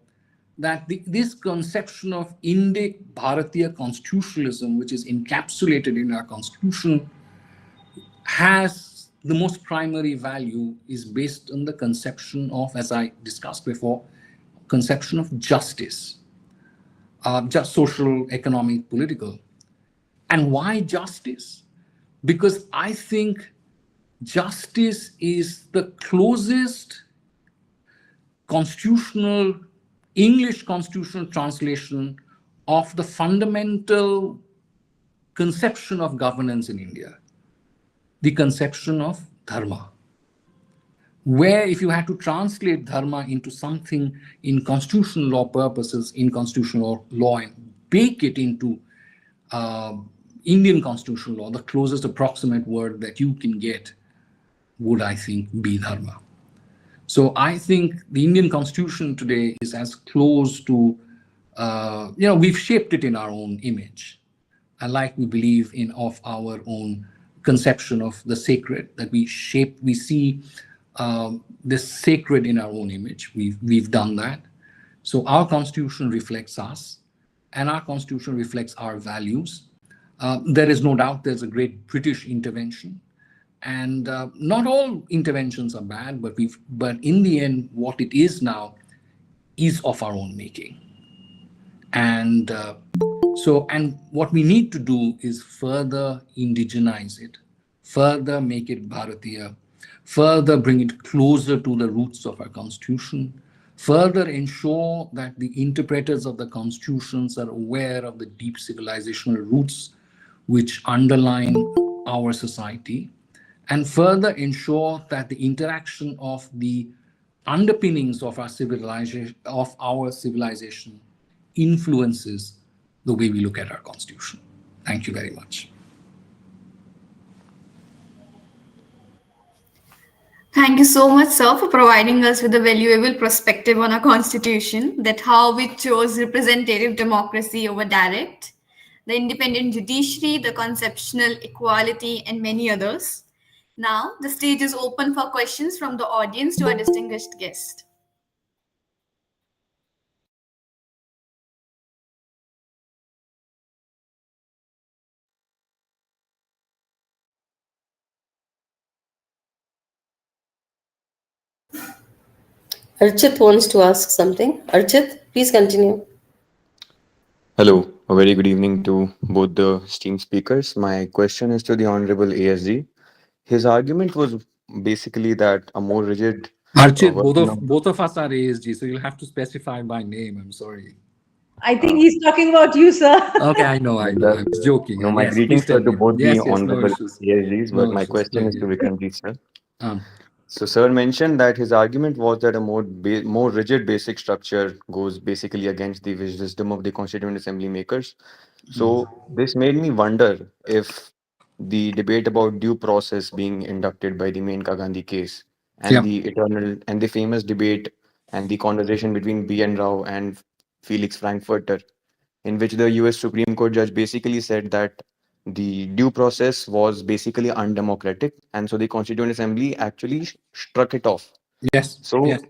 that this conception of Indic Bharatiya constitutionalism, which is encapsulated in our constitution, has the most primary value is based on the conception of, as I discussed before, conception of justice, just social, economic, political. And why justice? Because I think justice is the closest English constitutional translation of the fundamental conception of governance in India, the conception of dharma, where if you had to translate dharma into something in constitutional law purposes, in constitutional law, and bake it into Indian constitutional law, the closest approximate word that you can get would, I think, be dharma. So I think the Indian constitution today is as close to, we've shaped it in our own image, and like we believe in of our own conception of the sacred, that we see this sacred in our own image. We've done that. So our constitution reflects us, and our constitution reflects our values. There is no doubt there's a great British intervention, and not all interventions are bad, but in the end, what it is now is of our own making. And what we need to do is further indigenize it, further make it Bharatiya, further bring it closer to the roots of our constitution, further ensure that the interpreters of the constitutions are aware of the deep civilizational roots which underline our society, and further ensure that the interaction of the underpinnings of our civilization influences the way we look at our constitution. Thank you very much. Thank you so much, sir, for providing us with a valuable perspective on our constitution, that how we chose representative democracy over direct, the independent judiciary, the conceptual equality, and many others. Now, the stage is open for questions from the audience to our distinguished guest. Archit wants to ask something. Archit, please continue. Hello, a very good evening to both the esteemed speakers. My question is to the Honorable ASG. His argument was basically that a more rigid... Archit, both of us are ASG, so you'll have to specify by name. I'm sorry. I think he's talking about you, sir. Okay, I know. I was joking. No, my greetings to both the Honorable ASGs, but my question is to Vikramjit, sir. So, sir mentioned that his argument was that a more rigid basic structure goes basically against the wisdom of the Constituent Assembly makers. So, this made me wonder if the debate about due process being inducted by the Menka Gandhi case and the famous debate and the conversation between B.N. Rao and Felix Frankfurter, in which the US Supreme Court judge basically said that the due process was basically undemocratic, and so the Constituent Assembly actually struck it off. Yes. So, yes.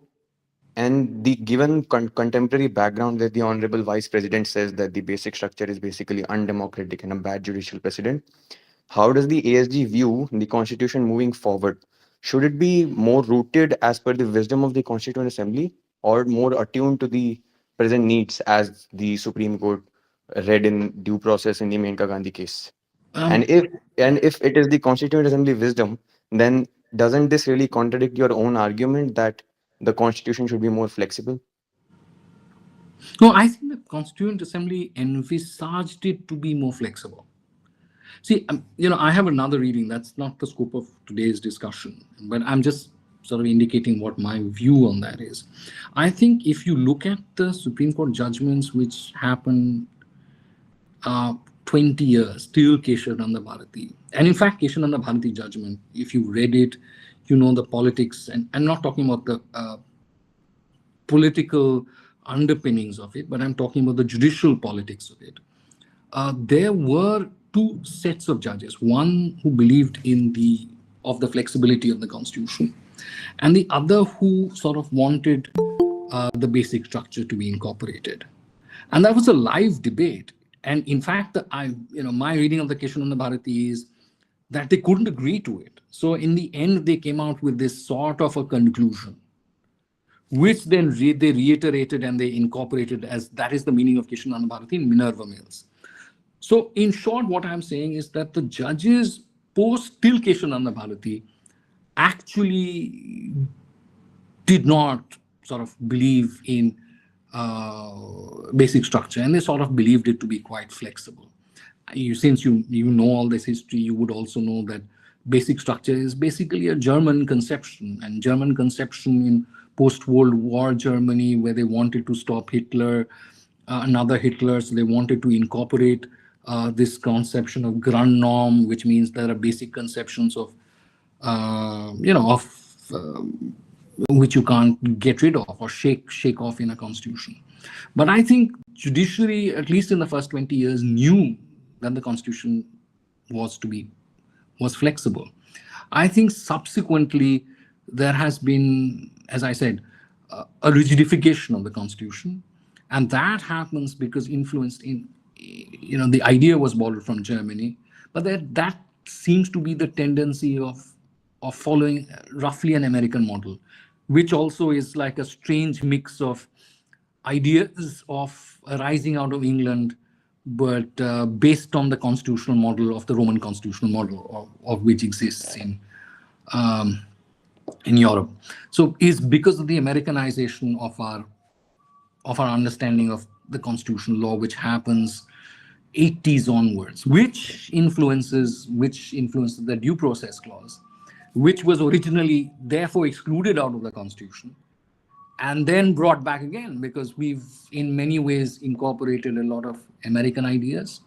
and the given contemporary background that the Honorable Vice President says that the basic structure is basically undemocratic and a bad judicial precedent, how does the ASG view the Constitution moving forward? Should it be more rooted as per the wisdom of the Constituent Assembly, or more attuned to the present needs as the Supreme Court read in due process in the Menka Gandhi case? And Um, if it is the Constituent Assembly wisdom, then doesn't this really contradict your own argument that the Constitution should be more flexible? no, I think the Constituent Assembly envisaged it to be more flexible. See, I have another reading. That's not the scope of today's discussion, but I'm just sort of indicating what my view on that is. I think if you look at the Supreme Court judgments which happened 20 years till Keshavananda Bharati, and in fact, Keshavananda Bharati judgment, if you read it, you know the politics, and I'm not talking about the political underpinnings of it, but I'm talking about the judicial politics of it. There were two sets of judges, one who believed in the flexibility of the Constitution, and the other who sort of wanted the basic structure to be incorporated. And that was a live debate. And in fact, my reading of the Keshavananda Bharati is that they couldn't agree to it. So in the end, they came out with this sort of a conclusion, which then they reiterated and they incorporated as that is the meaning of Keshavananda Bharati in Minerva Mills. So in short, what I'm saying is that the judges post till Keshavananda Bharati actually did not sort of believe in basic structure, and they sort of believed it to be quite flexible. Since you know all this history, you would also know that basic structure is basically a German conception, and German conception in post-World War Germany, where they wanted to stop Hitler, another Hitler, so they wanted to incorporate this conception of Grundnorm, which means there are basic conceptions of, which you can't get rid of or shake off in a constitution. But I think judiciary, at least in the first 20 years, knew that the constitution was flexible. I think subsequently there has been, as I said, a rigidification of the constitution, and that happens because influenced in, the idea was borrowed from Germany, but that seems to be the tendency of following roughly an American model, which also is like a strange mix of ideas of arising out of England, but based on the constitutional model of the Roman constitutional model, of which exists in Europe. So it's because of the Americanization of our understanding of the constitutional law, which happens 80s onwards, which influences the due process clause, which was originally therefore excluded out of the Constitution and then brought back again, because we've in many ways incorporated a lot of American ideas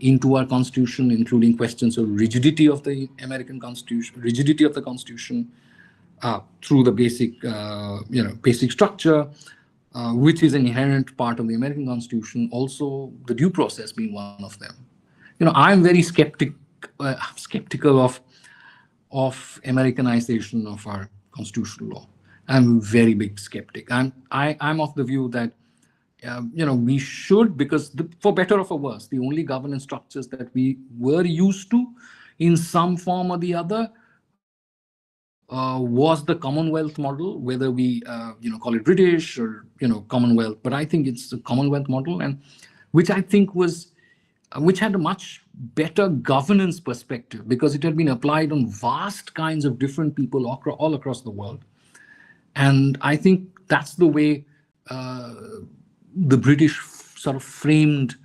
into our Constitution, including questions of rigidity of the American Constitution, rigidity of the Constitution through the basic structure, which is an inherent part of the American Constitution, also the due process being one of them. I'm very skeptical of Americanization of our constitutional law. I'm a very big skeptic. I'm of the view that we should, because for better or for worse, the only governance structures that we were used to in some form or the other was the Commonwealth model, whether we call it British or Commonwealth, but I think it's the Commonwealth model, and which I think which had a much better governance perspective because it had been applied on vast kinds of different people all across the world. And I think that's the way the British sort of framed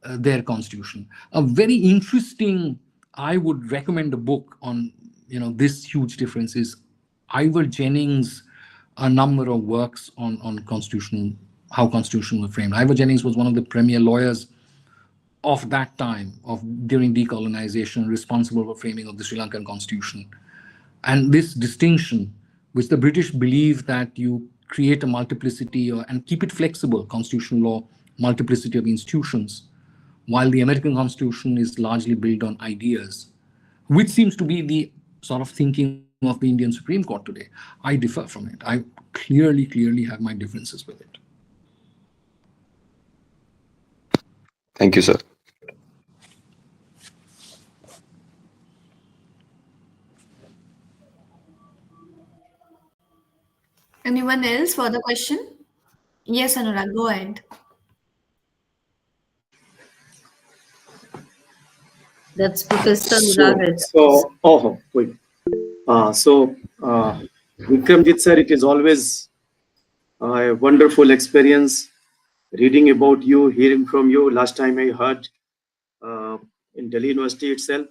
their constitution. A very interesting, I would recommend a book on this huge difference is Ivor Jennings' a number of works on how constitution was framed. Ivor Jennings was one of the premier lawyers of that time, during decolonization, responsible for framing of the Sri Lankan constitution. And this distinction, which the British believe that you create a multiplicity and keep it flexible, constitutional law, multiplicity of institutions, while the American Constitution is largely built on ideas, which seems to be the sort of thinking of the Indian Supreme Court today. I differ from it. I clearly have my differences with it. Thank you, sir. Anyone else for the question? Yes, Anurag, go ahead. That's Professor Anurag. Vikramjit sir, it is always a wonderful experience reading about you, hearing from you. Last time I heard in Delhi University itself.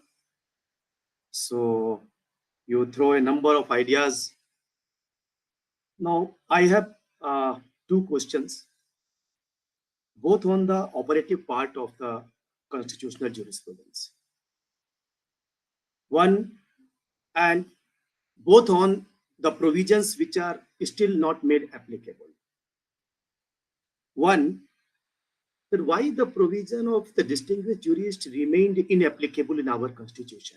So you throw a number of ideas. Now I have two questions, both on the operative part of the constitutional jurisprudence. One, and both on the provisions which are still not made applicable. One, that why the provision of the distinguished jurist remained inapplicable in our constitution.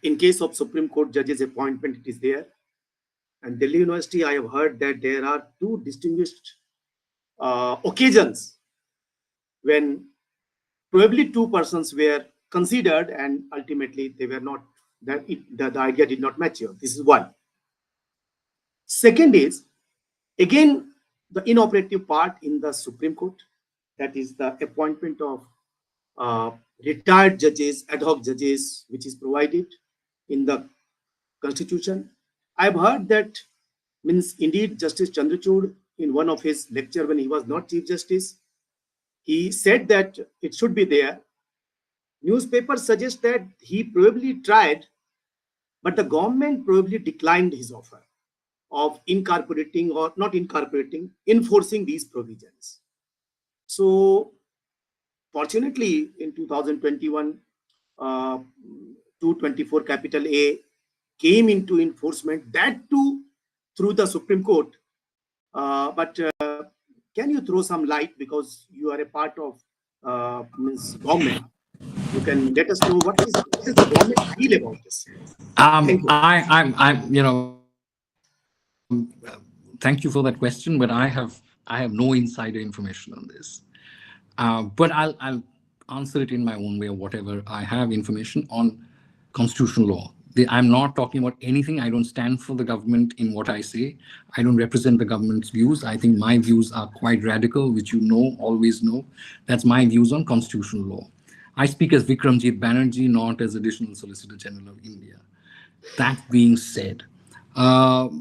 In case of Supreme Court judges appointment, it is there. And Delhi University, I have heard that there are two distinguished occasions when probably two persons were considered and ultimately they were not, the idea did not mature. This is one. Second is, again, the inoperative part in the Supreme Court, that is the appointment of retired judges, ad hoc judges, which is provided in the Constitution. I've heard that, means indeed Justice Chandrachud, in one of his lecture when he was not Chief Justice, he said that it should be there. Newspapers suggest that he probably tried, but the government probably declined his offer of incorporating or not incorporating, enforcing these provisions. So fortunately in 2021, 224 capital A came into enforcement, that too through the Supreme Court. But can you throw some light, because you are a part of government? You can let us know what is the government feel about this. Thank you for that question, but I have no insider information on this. But I'll answer it in my own way, or whatever I have information on constitutional law. I'm not talking about anything. I don't stand for the government in what I say. I don't represent the government's views. I think my views are quite radical, which you know, always know. That's my views on constitutional law. I speak as Vikramjit Banerjee, not as Additional Solicitor General of India. That being said, the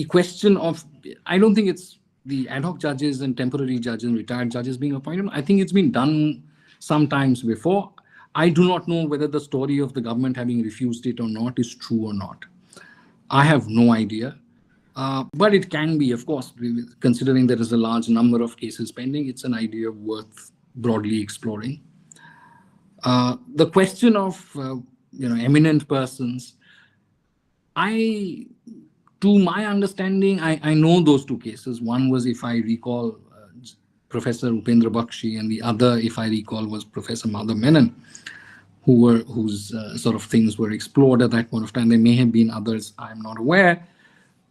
question of, I don't think it's the ad hoc judges and temporary judges and retired judges being appointed. I think it's been done sometimes before. I do not know whether the story of the government having refused it or not is true or not. I have no idea. But it can be, of course, considering there is a large number of cases pending, it's an idea worth broadly exploring. The question of eminent persons, to my understanding, I know those two cases. One was, if I recall, Professor Upendra Bakshi, and the other, if I recall, was Professor Madhav Menon, whose sort of things were explored at that point of time. There may have been others, I'm not aware,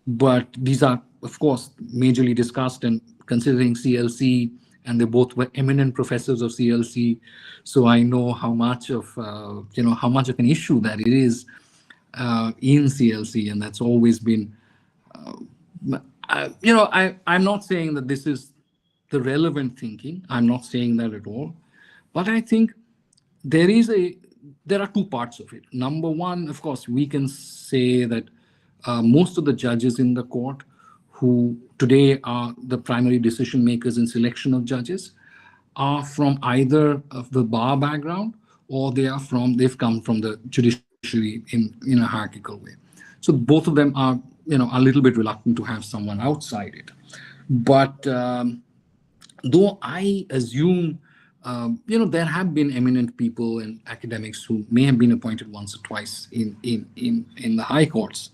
but these are, of course, majorly discussed, and considering CLC, and they both were eminent professors of CLC, so I know how much of how much of an issue that it is in CLC, and that's always been. I'm not saying that this is the relevant thinking. I'm not saying that at all, but I think there are two parts of it. Number one, of course, we can say that most of the judges in the court, who today are the primary decision makers in selection of judges, are from either of the bar background, or they've come from the judiciary in a hierarchical way. So both of them are a little bit reluctant to have someone outside it. But though I assume there have been eminent people and academics who may have been appointed once or twice in the high courts.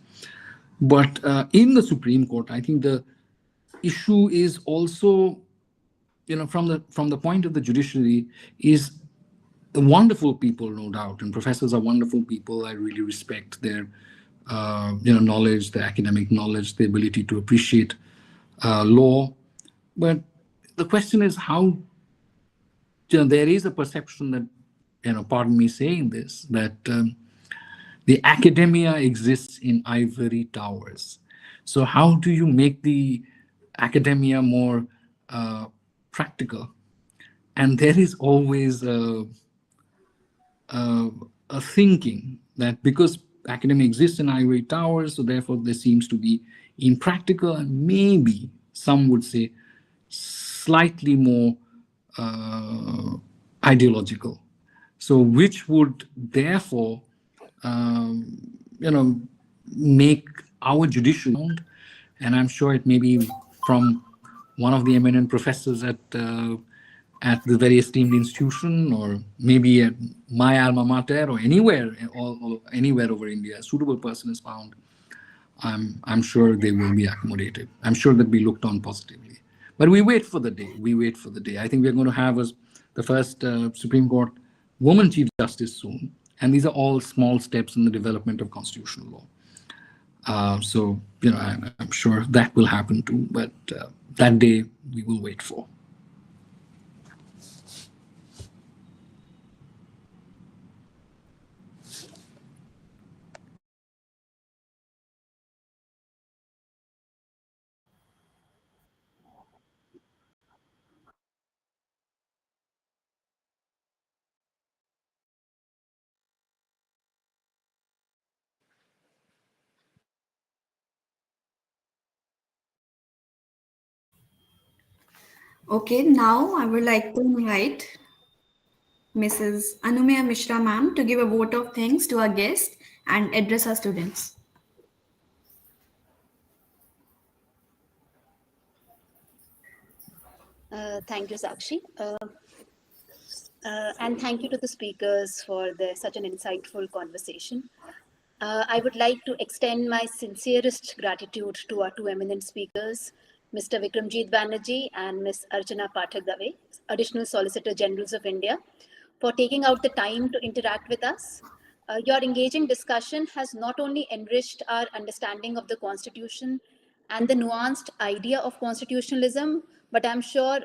But in the Supreme Court, I think the issue is also, from the point of the judiciary, is wonderful people, no doubt, and professors are wonderful people. I really respect their knowledge, their academic knowledge, the ability to appreciate law. But the question is how, there is a perception that, pardon me saying this, that the academia exists in ivory towers. So how do you make the academia more practical? And there is always a thinking that because academia exists in ivory towers, so therefore there seems to be impractical and maybe some would say slightly more ideological. So which would therefore make our judicial, and I'm sure it may be from one of the eminent professors at the very esteemed institution, or maybe at my alma mater, or anywhere, or anywhere over India, a suitable person is found, I'm sure they will be accommodated. I'm sure they'll be looked on positively. But we wait for the day. We wait for the day. I think we're going to have the first Supreme Court woman Chief Justice soon. And these are all small steps in the development of constitutional law. So, I'm sure that will happen too. But that day we will wait for. Okay, now I would like to invite Mrs. Anumeya Mishra ma'am to give a vote of thanks to our guest and address our students. Thank you, Sakshi. And thank you to the speakers for such an insightful conversation. I would like to extend my sincerest gratitude to our two eminent speakers, Mr. Vikramjit Banerjee and Ms. Archana Pathak Dave, Additional Solicitor Generals of India, for taking out the time to interact with us. Your engaging discussion has not only enriched our understanding of the Constitution and the nuanced idea of constitutionalism, but I'm sure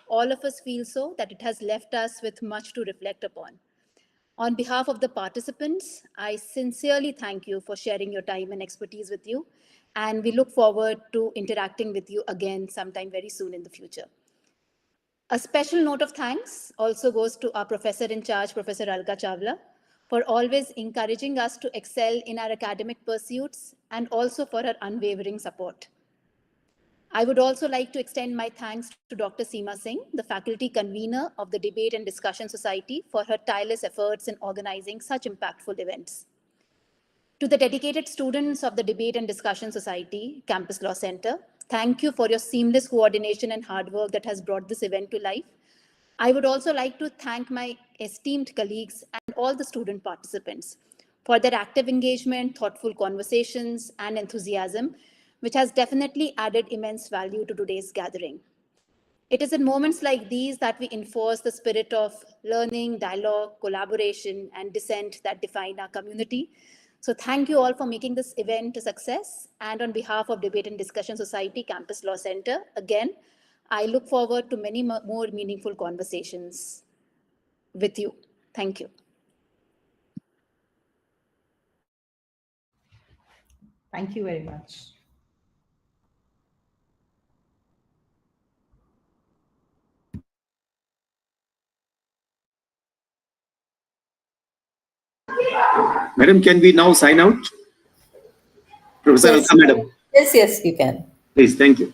all of us feel so, that it has left us with much to reflect upon. On behalf of the participants, I sincerely thank you for sharing your time and expertise with you, and we look forward to interacting with you again sometime very soon in the future. A special note of thanks also goes to our professor in charge, Professor Alka Chawla, for always encouraging us to excel in our academic pursuits and also for her unwavering support. I would also like to extend my thanks to Dr. Seema Singh, the faculty convener of the Debate and Discussion Society, for her tireless efforts in organizing such impactful events. To the dedicated students of the Debate and Discussion Society, Campus Law Center, thank you for your seamless coordination and hard work that has brought this event to life. I would also like to thank my esteemed colleagues and all the student participants for their active engagement, thoughtful conversations, and enthusiasm, which has definitely added immense value to today's gathering. It is in moments like these that we enforce the spirit of learning, dialogue, collaboration, and dissent that define our community. So thank you all for making this event a success. And on behalf of Debate and Discussion Society, Campus Law Center, again, I look forward to many more meaningful conversations with you. Thank you. Thank you very much. Madam, can we now sign out? Professor Yes. Alka, madam. Yes, you can. Please, thank you.